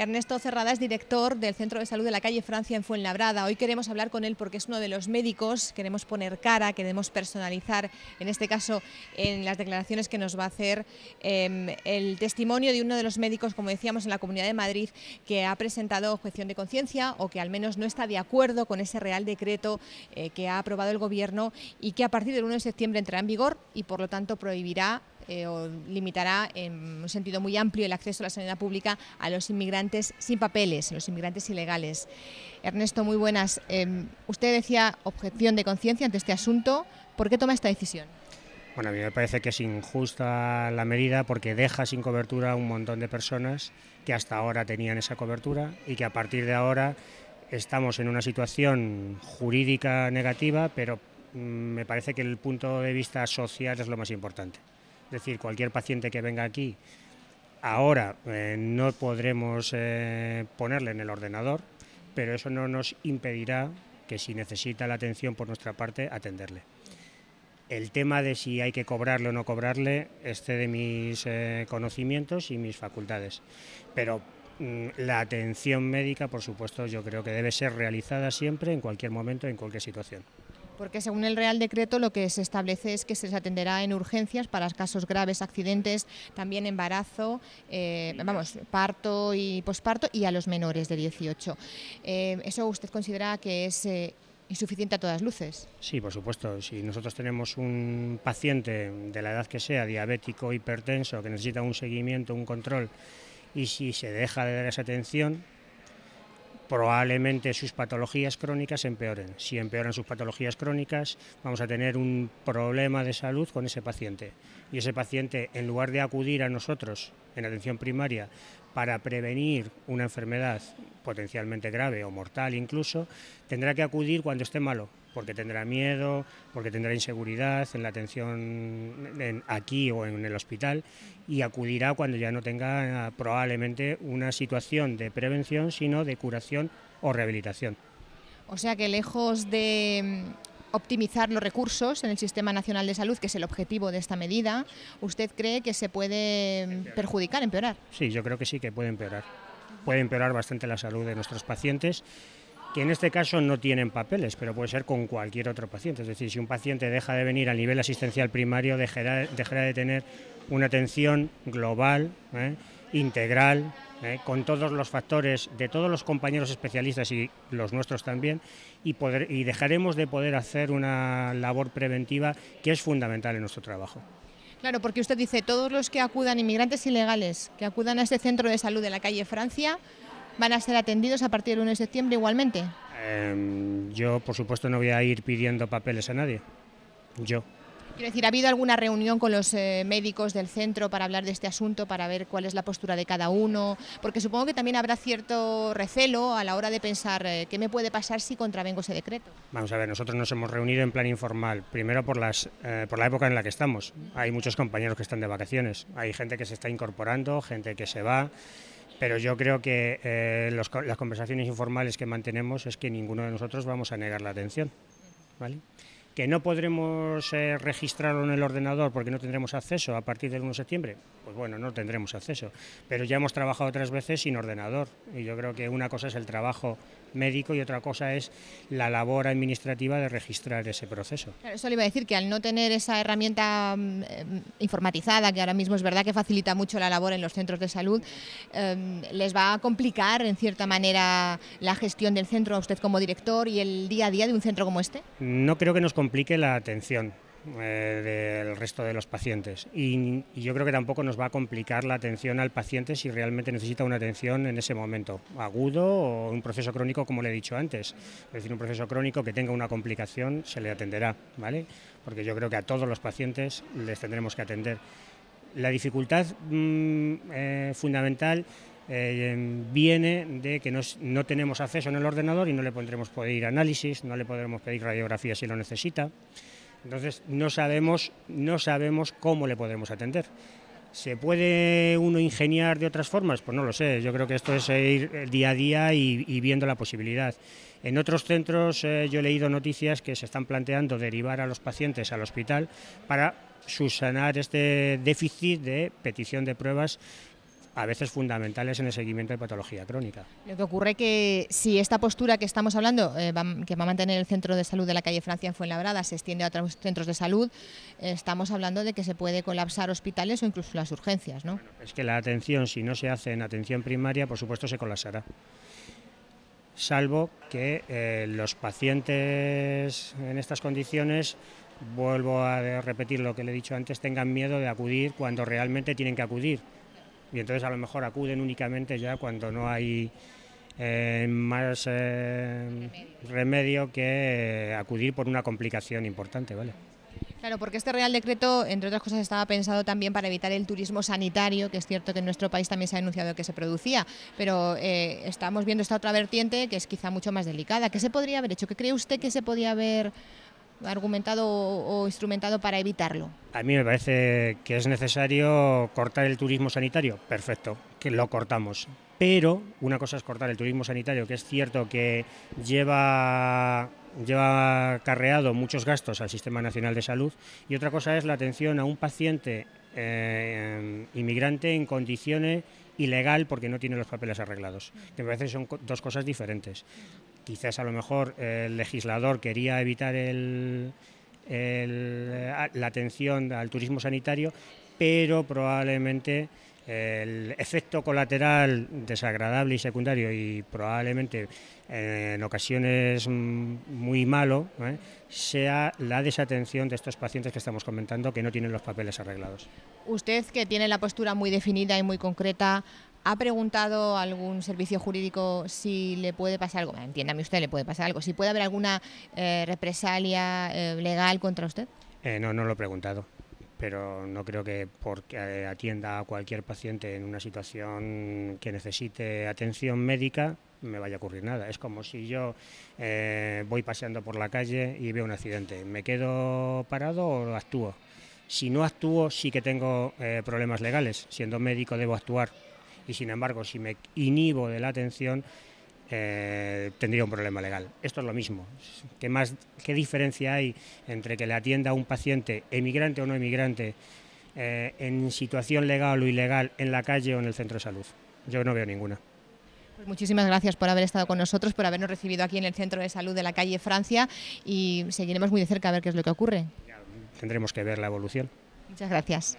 Ernesto Cerrada es director del Centro de Salud de la calle Francia en Fuenlabrada. Hoy queremos hablar con él porque es uno de los médicos, queremos poner cara, queremos personalizar, en este caso en las declaraciones que nos va a hacer, el testimonio de uno de los médicos, como decíamos, en la Comunidad de Madrid, que ha presentado objeción de conciencia o que al menos no está de acuerdo con ese Real Decreto que ha aprobado el Gobierno y que a partir del 1 de septiembre entrará en vigor y por lo tanto prohibirá o limitará en un sentido muy amplio el acceso a la sanidad pública a los inmigrantes sin papeles, los inmigrantes ilegales. Ernesto, muy buenas. Usted decía objeción de conciencia ante este asunto. ¿Por qué toma esta decisión? Bueno, a mí me parece que es injusta la medida porque deja sin cobertura a un montón de personas que hasta ahora tenían esa cobertura y que a partir de ahora estamos en una situación jurídica negativa, pero me parece que el punto de vista social es lo más importante. Es decir, cualquier paciente que venga aquí, ahora no podremos ponerle en el ordenador, pero eso no nos impedirá que si necesita la atención por nuestra parte, atenderle. El tema de si hay que cobrarle o no cobrarle excede mis conocimientos y mis facultades, pero la atención médica, por supuesto, yo creo que debe ser realizada siempre, en cualquier momento, en cualquier situación. Porque según el Real Decreto lo que se establece es que se les atenderá en urgencias para casos graves, accidentes, también embarazo, parto y posparto y a los menores de 18. ¿Eso usted considera que es insuficiente a todas luces? Sí, por supuesto. Si nosotros tenemos un paciente de la edad que sea, diabético, hipertenso, que necesita un seguimiento, un control, y si se deja de dar esa atención, probablemente sus patologías crónicas empeoren. Si empeoran sus patologías crónicas, vamos a tener un problema de salud con ese paciente. Y ese paciente, en lugar de acudir a nosotros en atención primaria para prevenir una enfermedad potencialmente grave o mortal incluso, tendrá que acudir cuando esté malo, porque tendrá miedo, porque tendrá inseguridad en la atención aquí o en el hospital, y acudirá cuando ya no tenga probablemente una situación de prevención, sino de curación o rehabilitación. O sea que lejos de optimizar los recursos en el Sistema Nacional de Salud, que es el objetivo de esta medida, ¿usted cree que se puede perjudicar, empeorar? Sí, yo creo que sí que puede empeorar. Puede empeorar bastante la salud de nuestros pacientes, que en este caso no tienen papeles, pero puede ser con cualquier otro paciente. Es decir, si un paciente deja de venir al nivel asistencial primario, dejará de tener una atención global, integral, con todos los factores de todos los compañeros especialistas y los nuestros también, y dejaremos de poder hacer una labor preventiva que es fundamental en nuestro trabajo. Claro, porque usted dice, todos los que acudan, inmigrantes ilegales, que acudan a este centro de salud de la calle Francia, ¿van a ser atendidos a partir del 1 de septiembre igualmente? Yo, por supuesto, no voy a ir pidiendo papeles a nadie. Quiero decir, ¿ha habido alguna reunión con los médicos del centro para hablar de este asunto, para ver cuál es la postura de cada uno? Porque supongo que también habrá cierto recelo a la hora de pensar qué me puede pasar si contravengo ese decreto. Vamos a ver, nosotros nos hemos reunido en plan informal, primero por la época en la que estamos. Hay muchos compañeros que están de vacaciones, hay gente que se está incorporando, gente que se va, pero yo creo que las conversaciones informales que mantenemos es que ninguno de nosotros vamos a negar la atención, ¿vale? ¿Que no podremos registrarlo en el ordenador porque no tendremos acceso a partir del 1 de septiembre? Pues bueno, no tendremos acceso, pero ya hemos trabajado otras veces sin ordenador y yo creo que una cosa es el trabajo médico y otra cosa es la labor administrativa de registrar ese proceso. Claro, eso le iba a decir, que al no tener esa herramienta informatizada, que ahora mismo es verdad que facilita mucho la labor en los centros de salud, les va a complicar en cierta manera la gestión del centro a usted como director y el día a día de un centro como este. No creo que nos complique la atención del resto de los pacientes y yo creo que tampoco nos va a complicar la atención al paciente si realmente necesita una atención en ese momento, agudo o un proceso crónico, como le he dicho antes. Es decir, un proceso crónico que tenga una complicación se le atenderá, ¿vale? Porque yo creo que a todos los pacientes les tendremos que atender. La dificultad fundamental viene de que no tenemos acceso en el ordenador y no le podremos pedir análisis, no le podremos pedir radiografía si lo necesita. Entonces no sabemos cómo le podremos atender. ¿Se puede uno ingeniar de otras formas? Pues no lo sé, yo creo que esto es ir día a día y viendo la posibilidad. En otros centros yo he leído noticias que se están planteando derivar a los pacientes al hospital para subsanar este déficit de petición de pruebas a veces fundamentales en el seguimiento de patología crónica. Lo que ocurre que si esta postura que estamos hablando, que va a mantener el Centro de Salud de la calle Francia en Fuenlabrada, se extiende a otros centros de salud, estamos hablando de que se puede colapsar hospitales o incluso las urgencias, ¿no? Bueno, es que la atención, si no se hace en atención primaria, por supuesto se colapsará. Salvo que los pacientes en estas condiciones, vuelvo a repetir lo que le he dicho antes, tengan miedo de acudir cuando realmente tienen que acudir. Y entonces a lo mejor acuden únicamente ya cuando no hay más remedio que acudir por una complicación importante, ¿vale? Claro, porque este Real Decreto, entre otras cosas, estaba pensado también para evitar el turismo sanitario, que es cierto que en nuestro país también se ha anunciado que se producía, pero estamos viendo esta otra vertiente que es quizá mucho más delicada. ¿Qué se podría haber hecho? ¿Qué cree usted que se podía haber argumentado o instrumentado para evitarlo? A mí me parece que es necesario cortar el turismo sanitario, perfecto, que lo cortamos. Pero una cosa es cortar el turismo sanitario, que es cierto que lleva acarreado muchos gastos al Sistema Nacional de Salud, y otra cosa es la atención a un paciente inmigrante en condiciones ilegal porque no tiene los papeles arreglados, que me parece que son dos cosas diferentes. Quizás a lo mejor el legislador quería evitar la atención al turismo sanitario, pero probablemente el efecto colateral desagradable y secundario, y probablemente en ocasiones muy malo, sea la desatención de estos pacientes que estamos comentando, que no tienen los papeles arreglados. Usted, que tiene la postura muy definida y muy concreta, ¿ha preguntado a algún servicio jurídico si le puede pasar algo? Entiéndame usted, le puede pasar algo. ¿Si puede haber alguna represalia legal contra usted? No lo he preguntado, pero no creo que porque atienda a cualquier paciente en una situación que necesite atención médica me vaya a ocurrir nada. Es como si yo voy paseando por la calle y veo un accidente. ¿Me quedo parado o actúo? Si no actúo, sí que tengo problemas legales. Siendo médico debo actuar. Y sin embargo, si me inhibo de la atención, tendría un problema legal. Esto es lo mismo. ¿Qué diferencia hay entre que le atienda a un paciente, emigrante o no emigrante, en situación legal o ilegal, en la calle o en el centro de salud? Yo no veo ninguna. Pues muchísimas gracias por haber estado con nosotros, por habernos recibido aquí en el Centro de Salud de la calle Francia, y seguiremos muy de cerca a ver qué es lo que ocurre. Tendremos que ver la evolución. Muchas gracias.